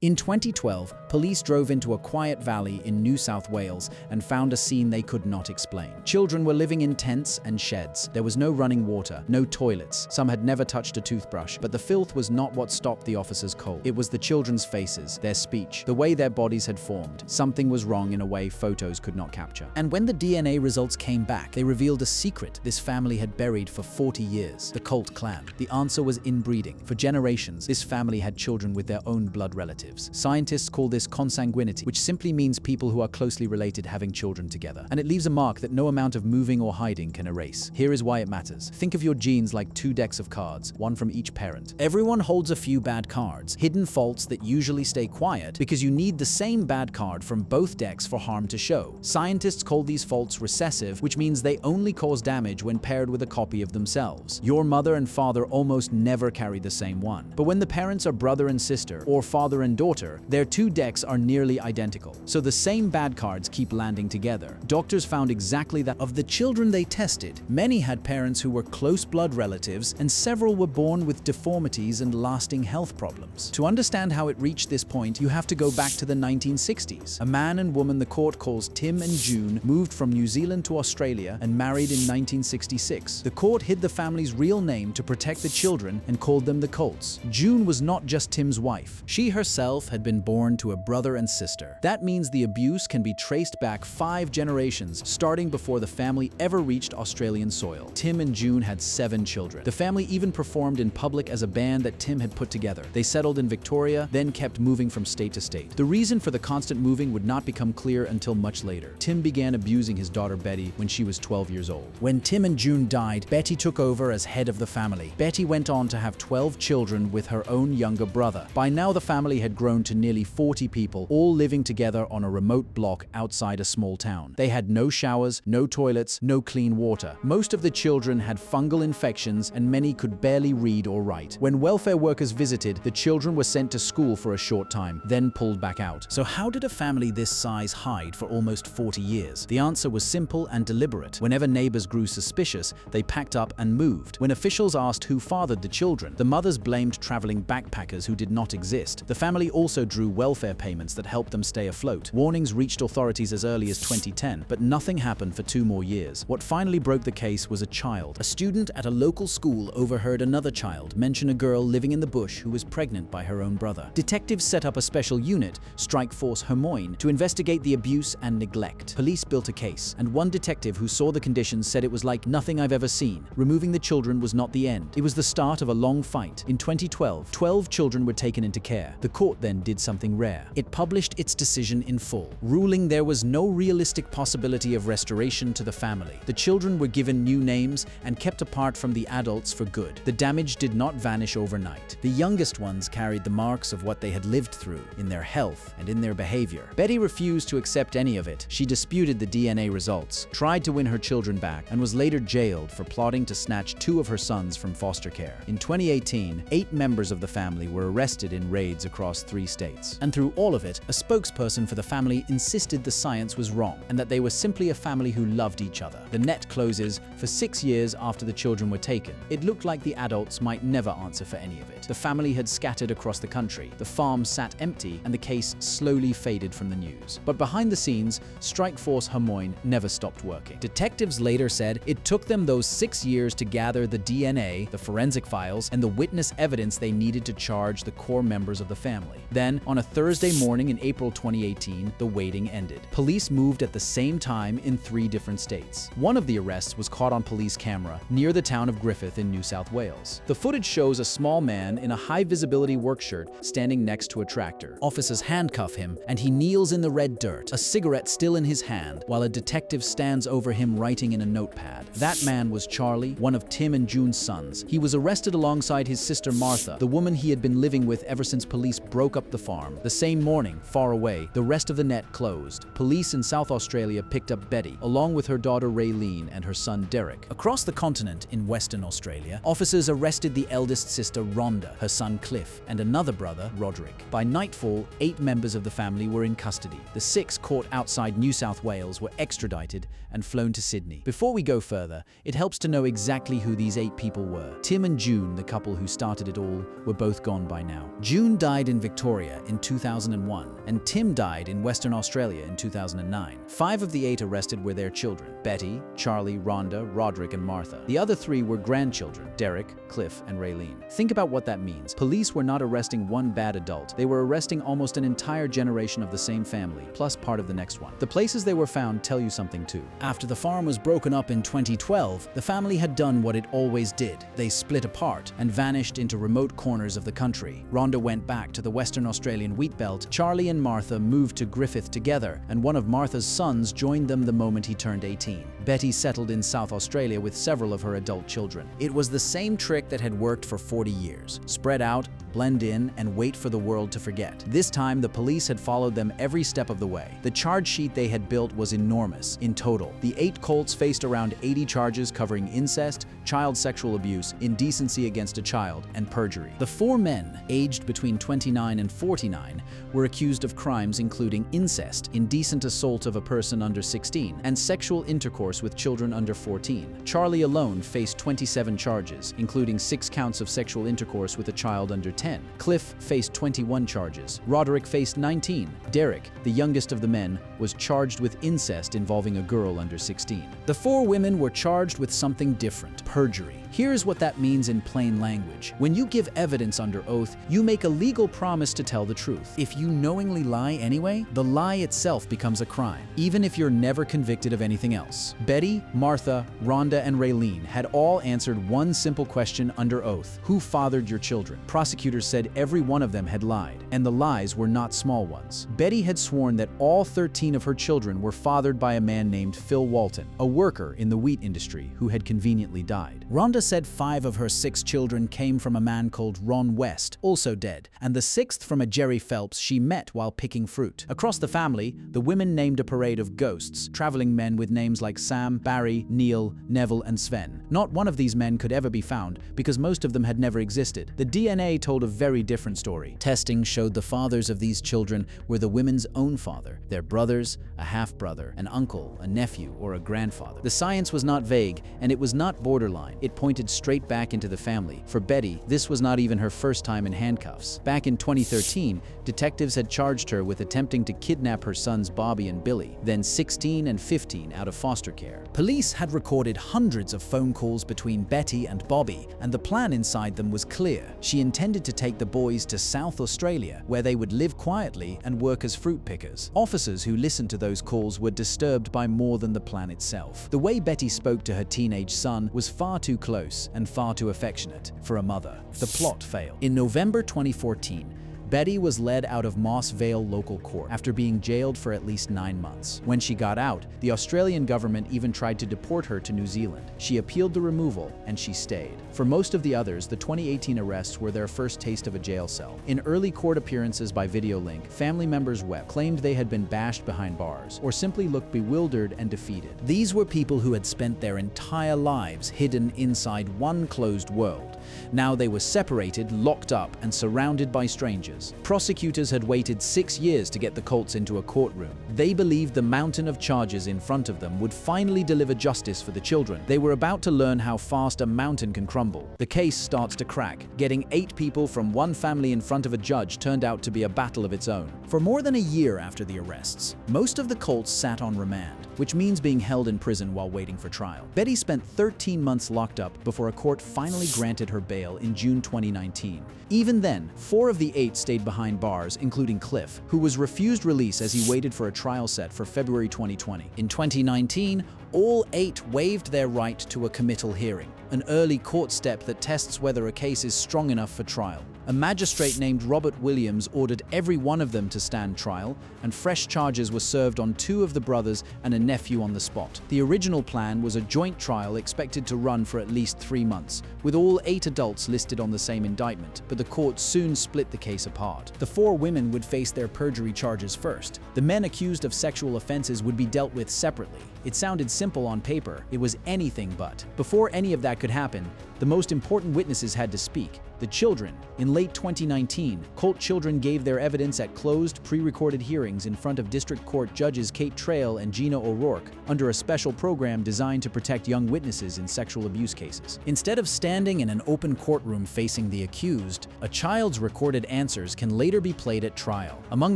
In 2012, police drove into a quiet valley in New South Wales and found a scene they could not explain. Children were living in tents and sheds. There was no running water, no toilets. Some had never touched a toothbrush, but the filth was not what stopped the officers cold. It was the children's faces, their speech, the way their bodies had formed. Something was wrong in a way photos could not capture. And when the DNA results came back, they revealed a secret this family had buried for 40 years. The Colt clan. The answer was inbreeding. For generations, this family had children with their own blood relatives. Scientists call this consanguinity, which simply means people who are closely related having children together. And it leaves a mark that no amount of moving or hiding can erase. Here is why it matters. Think of your genes like two decks of cards, one from each parent. Everyone holds a few bad cards, hidden faults that usually stay quiet because you need the same bad card from both decks for harm to show. Scientists call these faults recessive, which means they only cause damage when paired with a copy of themselves. Your mother and father almost never carry the same one. But when the parents are brother and sister, or father and daughter, their two decks are nearly identical. So the same bad cards keep landing together. Doctors found exactly that. Of the children they tested, many had parents who were close blood relatives, and several were born with deformities and lasting health problems. To understand how it reached this point, you have to go back to the 1960s. A man and woman the court calls Tim and June moved from New Zealand to Australia and married in 1966. The court hid the family's real name to protect the children and called them the Colts. June was not just Tim's wife. She herself had been born to a brother and sister. That means the abuse can be traced back 5 generations, starting before the family ever reached Australian soil. Tim and June had 7 children. The family even performed in public as a band that Tim had put together. They settled in Victoria, then kept moving from state to state. The reason for the constant moving would not become clear until much later. Tim began abusing his daughter Betty when she was 12 years old. When Tim and June died, Betty took over as head of the family. Betty went on to have 12 children with her own younger brother. By now, the family had grown to nearly 40 people, all living together on a remote block outside a small town. They had no showers, no toilets, no clean water. Most of the children had fungal infections and many could barely read or write. When welfare workers visited, the children were sent to school for a short time, then pulled back out. So how did a family this size hide for almost 40 years? The answer was simple and deliberate. Whenever neighbors grew suspicious, they packed up and moved. When officials asked who fathered the children, the mothers blamed traveling backpackers who did not exist. The family also drew welfare payments that helped them stay afloat. Warnings reached authorities as early as 2010, but nothing happened for 2 more years. What finally broke the case was a child. A student at a local school overheard another child mention a girl living in the bush who was pregnant by her own brother. Detectives set up a special unit, Strike Force Hermoine, to investigate the abuse and neglect. Police built a case, and one detective who saw the conditions said it was like nothing I've ever seen. Removing the children was not the end. It was the start of a long fight. In 2012, 12 children were taken into care. The court then did something rare. It published its decision in full, ruling there was no realistic possibility of restoration to the family. The children were given new names and kept apart from the adults for good. The damage did not vanish overnight. The youngest ones carried the marks of what they had lived through, in their health and in their behavior. Betty refused to accept any of it. She disputed the DNA results, tried to win her children back, and was later jailed for plotting to snatch 2 of her sons from foster care. In 2018, 8 members of the family were arrested in raids across 3 states. And through all of it, a spokesperson for the family insisted the science was wrong and that they were simply a family who loved each other. The net closes. For 6 years after the children were taken, it looked like the adults might never answer for any of it. The family had scattered across the country, the farm sat empty, and the case slowly faded from the news. But behind the scenes, Strike Force Hermoine never stopped working. Detectives later said it took them those 6 years to gather the DNA, the forensic files, and the witness evidence they needed to charge the core members of the family. Then, on a Thursday morning in April 2018, the waiting ended. Police moved at the same time in 3 different states. One of the arrests was caught on police camera near the town of Griffith in New South Wales. The footage shows a small man in a high-visibility work shirt standing next to a tractor. Officers handcuff him, and he kneels in the red dirt, a cigarette still in his hand, while a detective stands over him writing in a notepad. That man was Charlie, one of Tim and June's sons. He was arrested alongside his sister Martha, the woman he had been living with ever since police broke up the farm. The same morning, far away, the rest of the net closed. Police in South Australia picked up Betty, along with her daughter Raylene and her son Derek. Across the continent, in Western Australia, officers arrested the eldest sister Rhonda, her son Cliff, and another brother, Roderick. By nightfall, 8 members of the family were in custody. The 6 caught outside New South Wales were extradited and flown to Sydney. Before we go further, it helps to know exactly who these 8 people were. Tim and June, the couple who started it all, were both gone by now. June died in Victoria in 2001, and Tim died in Western Australia in 2009. 5 of the 8 arrested were their children: Betty, Charlie, Rhonda, Roderick, and Martha. The other 3 were grandchildren: Derek, Cliff, and Raylene. Think about what that means. Police were not arresting one bad adult. They were arresting almost an entire generation of the same family, plus part of the next one. The places they were found tell you something too. After the farm was broken up in 2012, the family had done what it always did. They split apart and vanished into remote corners of the country. Rhonda went back to the Western Australian wheat belt. Charlie and Martha moved to Griffith together, and one of Martha's sons joined them the moment he turned 18. Betty settled in South Australia with several of her adult children. It was the same trick that had worked for 40 years. Spread out, blend in, and wait for the world to forget. This time, the police had followed them every step of the way. The charge sheet they had built was enormous. In total, the 8 Colts faced around 80 charges covering incest, child sexual abuse, indecency against a child, and perjury. The 4 men, aged between 29 and 49, were accused of crimes including incest, indecent assault of a person under 16, and sexual intercourse with children under 14. Charlie alone faced 27 charges, including 6 counts of sexual intercourse with a child under 10. Cliff faced 21 charges. Roderick faced 19. Derek, the youngest of the men, was charged with incest involving a girl under 16. The 4 women were charged with something different: perjury. Here's what that means in plain language. When you give evidence under oath, you make a legal promise to tell the truth. If you knowingly lie anyway, the lie itself becomes a crime, even if you're never convicted of anything else. Betty, Martha, Rhonda, and Raylene had all answered one simple question under oath: who fathered your children? Prosecutors said every one of them had lied, and the lies were not small ones. Betty had sworn that all 13 of her children were fathered by a man named Phil Walton, a worker in the wheat industry who had conveniently died. Rhonda said 5 of her 6 children came from a man called Ron West, also dead, and the 6th from a Jerry Phelps she met while picking fruit. Across the family, the women named a parade of ghosts, traveling men with names like Sam, Barry, Neil, Neville, and Sven. Not one of these men could ever be found because most of them had never existed. The DNA told a very different story. Testing showed the fathers of these children were the women's own father, their brothers, a half-brother, an uncle, a nephew, or a grandfather. The science was not vague, and it was not borderline. It pointed straight back into the family. For Betty, this was not even her first time in handcuffs. Back in 2013, detectives had charged her with attempting to kidnap her sons Bobby and Billy, then 16 and 15 out of foster care. Police had recorded hundreds of phone calls between Betty and Bobby, and the plan inside them was clear. She intended to take the boys to South Australia, where they would live quietly and work as fruit pickers. Officers who listened to those calls were disturbed by more than the plan itself. The way Betty spoke to her teenage son was far too close and far too affectionate for a mother. The plot failed. In November 2014, Betty was led out of Moss Vale local court after being jailed for at least 9 months. When she got out, the Australian government even tried to deport her to New Zealand. She appealed the removal, and she stayed. For most of the others, the 2018 arrests were their first taste of a jail cell. In early court appearances by video link, family members wept, claimed they had been bashed behind bars, or simply looked bewildered and defeated. These were people who had spent their entire lives hidden inside one closed world. Now they were separated, locked up, and surrounded by strangers. Prosecutors had waited 6 years to get the Colts into a courtroom. They believed the mountain of charges in front of them would finally deliver justice for the children. They were about to learn how fast a mountain can crumble. The case starts to crack. Getting 8 people from one family in front of a judge turned out to be a battle of its own. For more than a year after the arrests, most of the Colts sat on remand, which means being held in prison while waiting for trial. Betty spent 13 months locked up before a court finally granted her bail in June 2019. Even then, 4 of the 8 stayed behind bars, including Cliff, who was refused release as he waited for a trial set for February 2020. In 2019, all 8 waived their right to a committal hearing, an early court step that tests whether a case is strong enough for trial. A magistrate named Robert Williams ordered every one of them to stand trial, and fresh charges were served on 2 of the brothers and a nephew on the spot. The original plan was a joint trial expected to run for at least 3 months, with all 8 adults listed on the same indictment, but the court soon split the case apart. The 4 women would face their perjury charges first. The men accused of sexual offenses would be dealt with separately. It sounded simple on paper. It was anything but. Before any of that could happen, the most important witnesses had to speak. The children. In late 2019, Colt children gave their evidence at closed, pre-recorded hearings in front of District Court judges Kate Trail and Gina O'Rourke under a special program designed to protect young witnesses in sexual abuse cases. Instead of standing in an open courtroom facing the accused, a child's recorded answers can later be played at trial. Among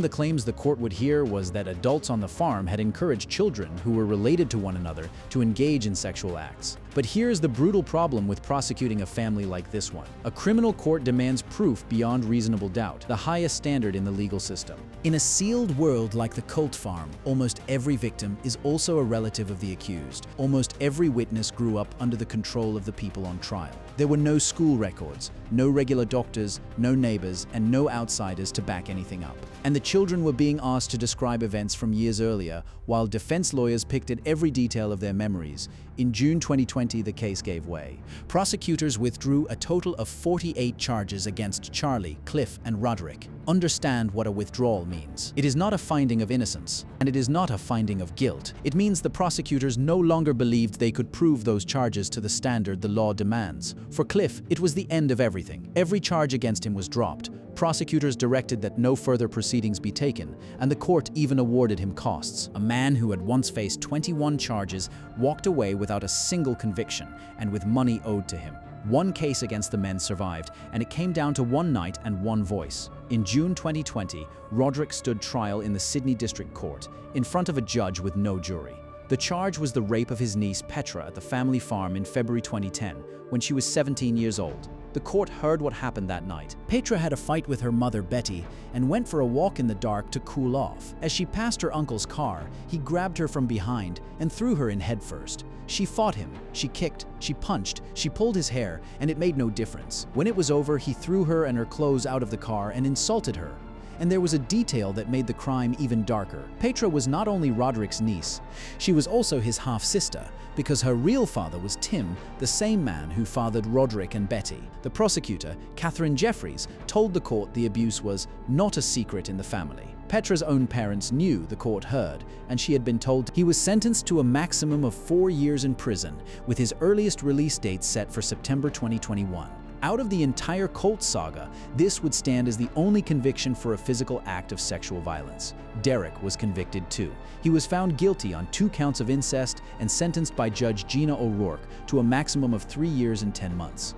the claims the court would hear was that adults on the farm had encouraged children who were related to one another to engage in sexual acts. But here's the brutal problem with prosecuting a family like this one. A criminal court demands proof beyond reasonable doubt, the highest standard in the legal system. In a sealed world like the Colt farm, almost every victim is also a relative of the accused. Almost every witness grew up under the control of the people on trial. There were no school records, no regular doctors, no neighbors, and no outsiders to back anything up. And the children were being asked to describe events from years earlier, while defense lawyers picked at every detail of their memories. In June 2020, the case gave way. Prosecutors withdrew a total of 48 charges against Charlie, Cliff, and Roderick. Understand what a withdrawal means. It is not a finding of innocence, and it is not a finding of guilt. It means the prosecutors no longer believed they could prove those charges to the standard the law demands. For Cliff, it was the end of everything. Every charge against him was dropped. Prosecutors directed that no further proceedings be taken, and the court even awarded him costs. A man who had once faced 21 charges walked away without a single conviction and with money owed to him. One case against the men survived, and it came down to one night and one voice. In June 2020, Roderick stood trial in the Sydney District Court, in front of a judge with no jury. The charge was the rape of his niece Petra at the family farm in February 2010, when she was 17 years old. The court heard what happened that night. Petra had a fight with her mother Betty and went for a walk in the dark to cool off. As she passed her uncle's car, he grabbed her from behind and threw her in headfirst. She fought him, she kicked, she punched, she pulled his hair, and it made no difference. When it was over, he threw her and her clothes out of the car and insulted her. And there was a detail that made the crime even darker. Petra was not only Roderick's niece, she was also his half-sister, because her real father was Tim, the same man who fathered Roderick and Betty. The prosecutor, Catherine Jeffries, told the court the abuse was not a secret in the family. Petra's own parents knew, the court heard, and she had been told he was sentenced to a maximum of 4 years in prison, with his earliest release date set for September 2021. Out of the entire Colt saga, this would stand as the only conviction for a physical act of sexual violence. Derek was convicted too. He was found guilty on 2 counts of incest and sentenced by Judge Gina O'Rourke to a maximum of 3 years and 10 months.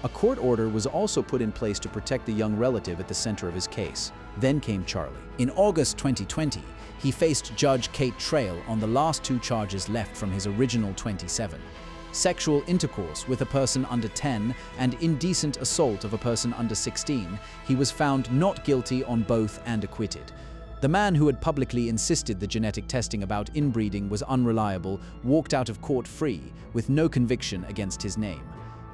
A court order was also put in place to protect the young relative at the center of his case. Then came Charlie. In August 2020, he faced Judge Kate Trail on the last 2 charges left from his original 27. Sexual intercourse with a person under 10 and indecent assault of a person under 16, he was found not guilty on both and acquitted. The man who had publicly insisted the genetic testing about inbreeding was unreliable walked out of court free, with no conviction against his name.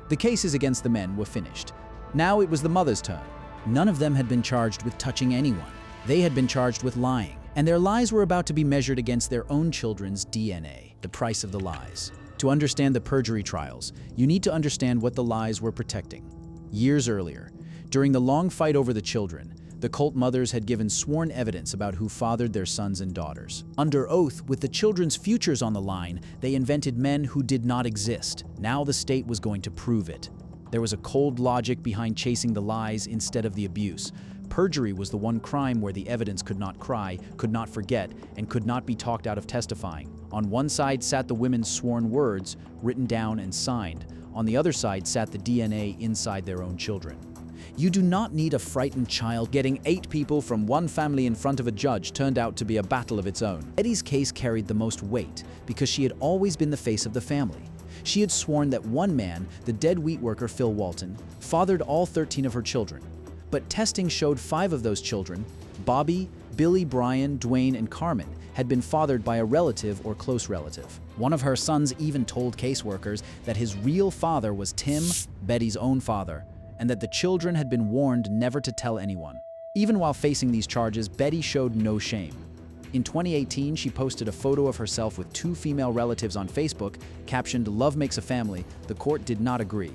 The cases against the men were finished. Now it was the mother's turn. None of them had been charged with touching anyone. They had been charged with lying, and their lies were about to be measured against their own children's DNA, the price of the lies. To understand the perjury trials, you need to understand what the lies were protecting. Years earlier, during the long fight over the children, the Colt mothers had given sworn evidence about who fathered their sons and daughters. Under oath, with the children's futures on the line, they invented men who did not exist. Now the state was going to prove it. There was a cold logic behind chasing the lies instead of the abuse. Perjury was the one crime where the evidence could not cry, could not forget, and could not be talked out of testifying. On one side sat the women's sworn words, written down and signed. On the other side sat the DNA inside their own children. You do not need a frightened child. Getting 8 people from one family in front of a judge turned out to be a battle of its own. Betty's case carried the most weight because she had always been the face of the family. She had sworn that one man, the dead wheat worker Phil Walton, fathered all 13 of her children. But testing showed 5 of those children, Bobby, Billy, Brian, Dwayne, and Carmen, had been fathered by a relative or close relative. One of her sons even told caseworkers that his real father was Tim, Betty's own father, and that the children had been warned never to tell anyone. Even while facing these charges, Betty showed no shame. In 2018, she posted a photo of herself with 2 female relatives on Facebook, captioned "Love makes a family." The court did not agree.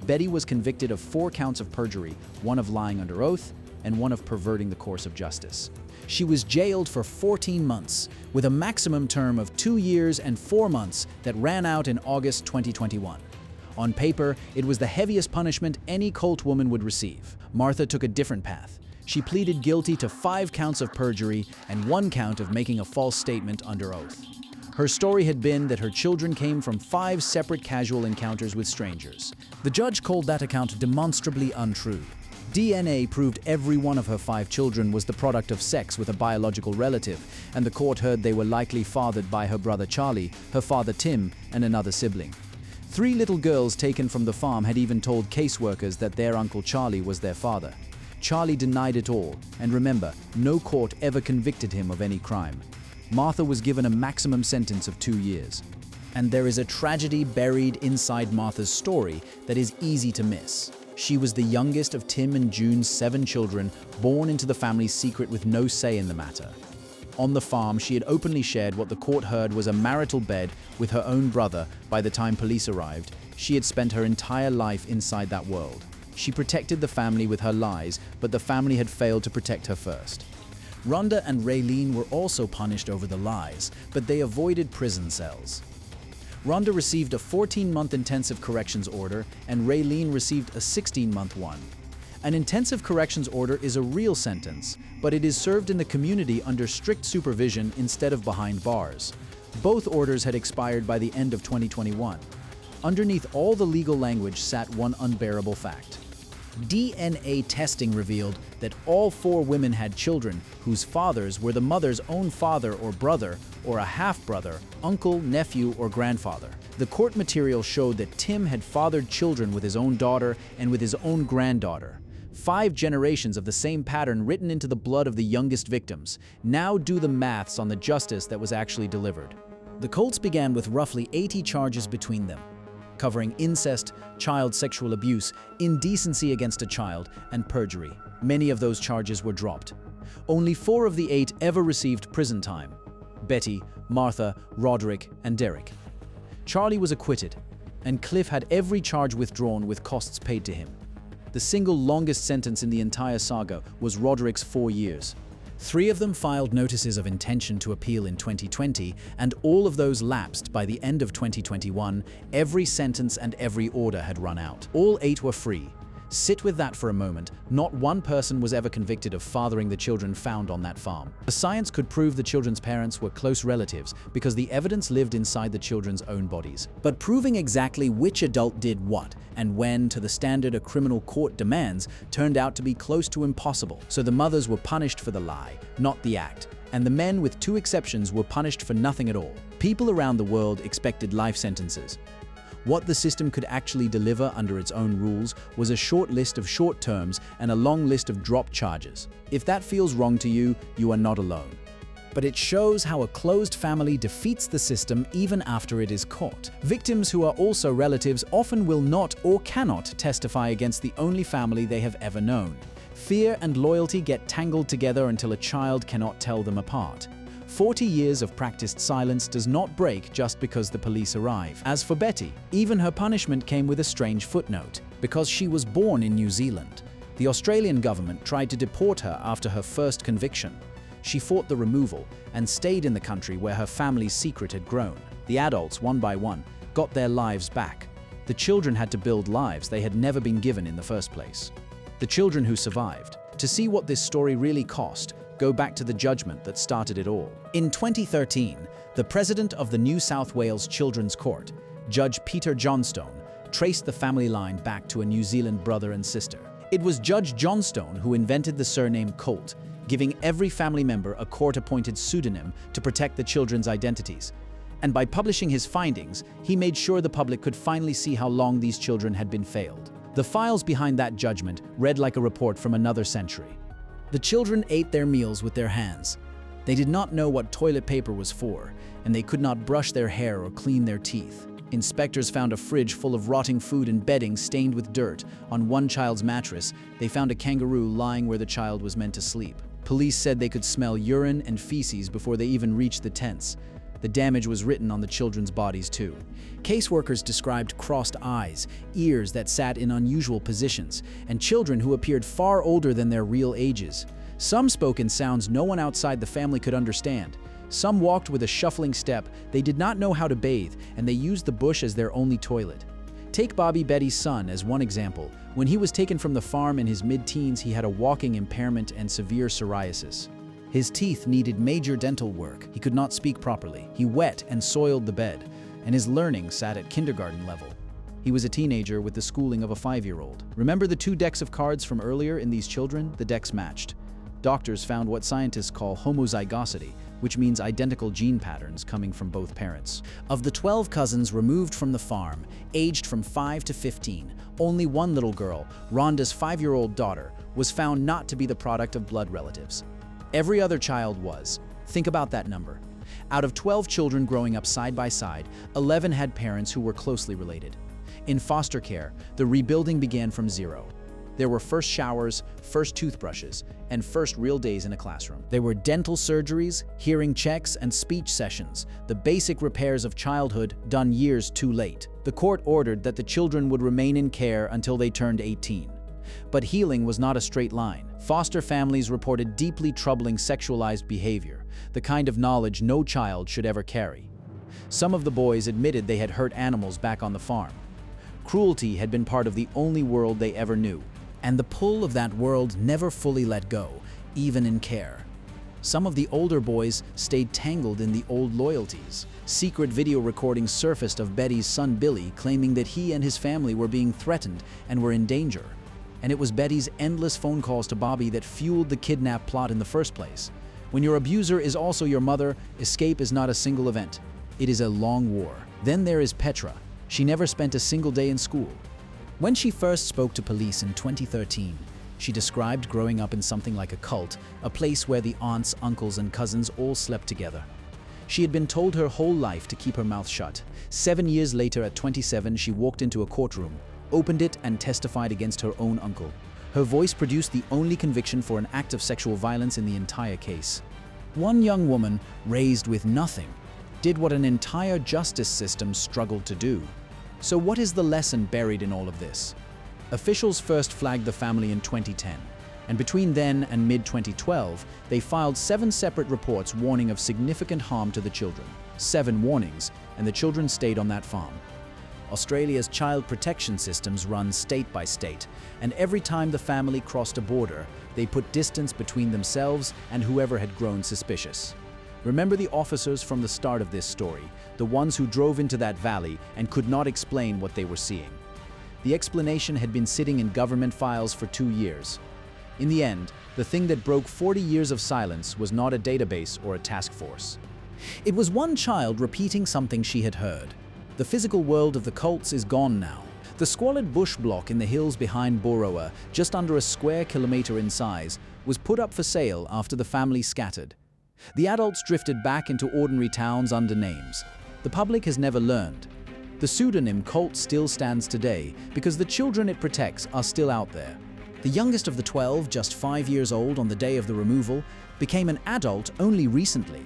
Betty was convicted of 4 counts of perjury, 1 of lying under oath, and 1 of perverting the course of justice. She was jailed for 14 months, with a maximum term of 2 years and 4 months that ran out in August 2021. On paper, it was the heaviest punishment any Colt woman would receive. Martha took a different path. She pleaded guilty to 5 counts of perjury and 1 count of making a false statement under oath. Her story had been that her children came from 5 separate casual encounters with strangers. The judge called that account demonstrably untrue. DNA proved every one of her 5 children was the product of sex with a biological relative, and the court heard they were likely fathered by her brother Charlie, her father Tim, and another sibling. 3 little girls taken from the farm had even told caseworkers that their Uncle Charlie was their father. Charlie denied it all, and remember, no court ever convicted him of any crime. Martha was given a maximum sentence of 2 years. And there is a tragedy buried inside Martha's story that is easy to miss. She was the youngest of Tim and June's 7 children, born into the family's secret with no say in the matter. On the farm, she had openly shared what the court heard was a marital bed with her own brother. By the time police arrived, she had spent her entire life inside that world. She protected the family with her lies, but the family had failed to protect her first. Rhonda and Raylene were also punished over the lies, but they avoided prison cells. Rhonda received a 14-month intensive corrections order, and Raylene received a 16-month one. An intensive corrections order is a real sentence, but it is served in the community under strict supervision instead of behind bars. Both orders had expired by the end of 2021. Underneath all the legal language sat one unbearable fact. DNA testing revealed that all 4 women had children whose fathers were the mother's own father or brother, or a half-brother, uncle, nephew, or grandfather. The court material showed that Tim had fathered children with his own daughter and with his own granddaughter. 5 generations of the same pattern written into the blood of the youngest victims. Now do the maths on the justice that was actually delivered. The Colts began with roughly 80 charges between them, covering incest, child sexual abuse, indecency against a child, and perjury. Many of those charges were dropped. Only 4 of the 8 ever received prison time: Betty, Martha, Roderick, and Derek. Charlie was acquitted, and Cliff had every charge withdrawn with costs paid to him. The single longest sentence in the entire saga was Roderick's 4 years. 3 of them filed notices of intention to appeal in 2020, and all of those lapsed by the end of 2021. Every sentence and every order had run out. All 8 were free. Sit with that for a moment. Not one person was ever convicted of fathering the children found on that farm. The science could prove the children's parents were close relatives because the evidence lived inside the children's own bodies. But proving exactly which adult did what and when to the standard a criminal court demands turned out to be close to impossible. So the mothers were punished for the lie, not the act. And the men, with 2 exceptions, were punished for nothing at all. People around the world expected life sentences. What the system could actually deliver under its own rules was a short list of short terms and a long list of dropped charges. If that feels wrong to you, you are not alone. But it shows how a closed family defeats the system even after it is caught. Victims who are also relatives often will not or cannot testify against the only family they have ever known. Fear and loyalty get tangled together until a child cannot tell them apart. 40 years of practiced silence does not break just because the police arrive. As for Betty, even her punishment came with a strange footnote. Because she was born in New Zealand, the Australian government tried to deport her after her first conviction. She fought the removal and stayed in the country where her family's secret had grown. The adults, one by one, got their lives back. The children had to build lives they had never been given in the first place. The children who survived. To see what this story really cost, go back to the judgment that started it all. In 2013, the president of the New South Wales Children's Court, Judge Peter Johnstone, traced the family line back to a New Zealand brother and sister. It was Judge Johnstone who invented the surname Colt, giving every family member a court-appointed pseudonym to protect the children's identities. And by publishing his findings, he made sure the public could finally see how long these children had been failed. The files behind that judgment read like a report from another century. The children ate their meals with their hands. They did not know what toilet paper was for, and they could not brush their hair or clean their teeth. Inspectors found a fridge full of rotting food and bedding stained with dirt. On one child's mattress, they found a kangaroo lying where the child was meant to sleep. Police said they could smell urine and feces before they even reached the tents. The damage was written on the children's bodies too. Caseworkers described crossed eyes, ears that sat in unusual positions, and children who appeared far older than their real ages. Some spoke in sounds no one outside the family could understand. Some walked with a shuffling step. They did not know how to bathe, and they used the bush as their only toilet. Take Bobby, Betty's son, as one example. When he was taken from the farm in his mid-teens, he had a walking impairment and severe psoriasis. His teeth needed major dental work. He could not speak properly. He wet and soiled the bed, and his learning sat at kindergarten level. He was a teenager with the schooling of a 5-year-old. Remember the 2 decks of cards from earlier in these children? The decks matched. Doctors found what scientists call homozygosity, which means identical gene patterns coming from both parents. Of the 12 cousins removed from the farm, aged from 5 to 15, only one little girl, Rhonda's 5-year-old daughter, was found not to be the product of blood relatives. Every other child was. Think about that number. Out of 12 children growing up side by side, 11 had parents who were closely related. In foster care, the rebuilding began from zero. There were first showers, first toothbrushes, and first real days in a classroom. There were dental surgeries, hearing checks, and speech sessions, the basic repairs of childhood done years too late. The court ordered that the children would remain in care until they turned 18. But healing was not a straight line. Foster families reported deeply troubling sexualized behavior, the kind of knowledge no child should ever carry. Some of the boys admitted they had hurt animals back on the farm. Cruelty had been part of the only world they ever knew, and the pull of that world never fully let go, even in care. Some of the older boys stayed tangled in the old loyalties. Secret video recordings surfaced of Betty's son Billy claiming that he and his family were being threatened and were in danger. And it was Betty's endless phone calls to Bobby that fueled the kidnap plot in the first place. When your abuser is also your mother, escape is not a single event. It is a long war. Then there is Petra. She never spent a single day in school. When she first spoke to police in 2013, she described growing up in something like a cult, a place where the aunts, uncles, and cousins all slept together. She had been told her whole life to keep her mouth shut. 7 years later, at 27, she walked into a courtroom, opened it, and testified against her own uncle. Her voice produced the only conviction for an act of sexual violence in the entire case. One young woman, raised with nothing, did what an entire justice system struggled to do. So what is the lesson buried in all of this? Officials first flagged the family in 2010, and between then and mid-2012, they filed 7 separate reports warning of significant harm to the children. 7 warnings, and the children stayed on that farm. Australia's child protection systems run state by state, and every time the family crossed a border, they put distance between themselves and whoever had grown suspicious. Remember the officers from the start of this story, the ones who drove into that valley and could not explain what they were seeing. The explanation had been sitting in government files for 2 years. In the end, the thing that broke 40 years of silence was not a database or a task force. It was one child repeating something she had heard. The physical world of the Colts is gone now. The squalid bush block in the hills behind Borowa, just under a square kilometer in size, was put up for sale after the family scattered. The adults drifted back into ordinary towns under names. The public has never learned. The pseudonym Colt still stands today because the children it protects are still out there. The youngest of the 12, just 5 years old on the day of the removal, became an adult only recently.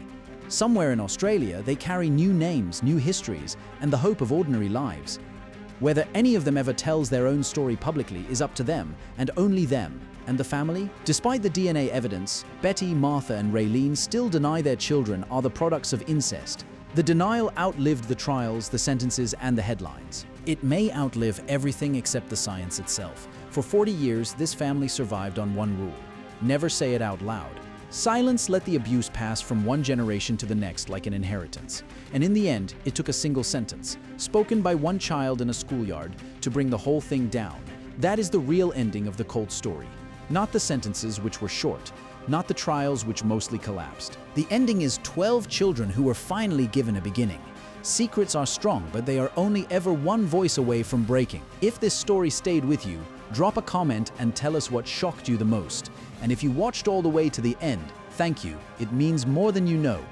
Somewhere in Australia, they carry new names, new histories, and the hope of ordinary lives. Whether any of them ever tells their own story publicly is up to them, and only them. And the family? Despite the DNA evidence, Betty, Martha, and Raylene still deny their children are the products of incest. The denial outlived the trials, the sentences, and the headlines. It may outlive everything except the science itself. For 40 years, this family survived on one rule: never say it out loud. Silence let the abuse pass from one generation to the next like an inheritance. And in the end, it took a single sentence, spoken by one child in a schoolyard, to bring the whole thing down. That is the real ending of the Colt story. Not the sentences, which were short, not the trials, which mostly collapsed. The ending is 12 children who were finally given a beginning. Secrets are strong, but they are only ever one voice away from breaking. If this story stayed with you, drop a comment and tell us what shocked you the most. And if you watched all the way to the end, thank you. It means more than you know.